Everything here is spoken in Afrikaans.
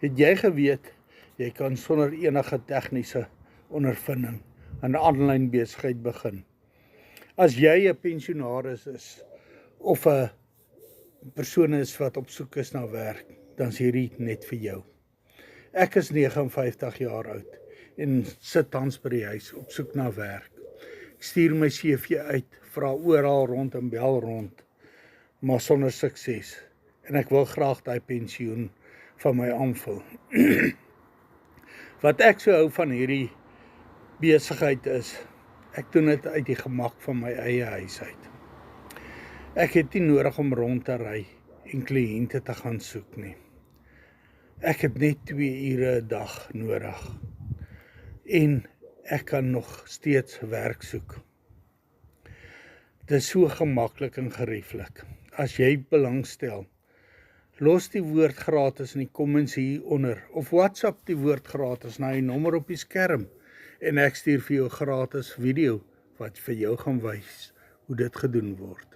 Het jy geweet, jy kan sonder enige tegniese ondervinding aan 'n aanlyn besigheid begin? As jy 'n pensionaris is, of 'n persoon is wat op soek is na werk, dan is hierdie net vir jou. Ek is 59 jaar oud en sit tans by die huis op soek na werk. Ek stuur my CV uit, vra oral rond en bel rond, maar sonder sukses. En ek wil graag daai pensioen van my aanvul. Wat ek so hou van hierdie besigheid is, ek doen dit uit die gemak van my eie huis uit. Ek het nie nodig om rond te ry en kliënte te gaan soek nie. Ek het net 2 ure 'n dag nodig. En ek kan nog steeds werk soek. Dit is so gemaklik en gerieflik. As jy belangstel, los die woord gratis in die comments hieronder, of WhatsApp die woord gratis na die nommer op die skerm, en ek stuur vir jou gratis video, wat vir jou gaan wys hoe dit gedoen word.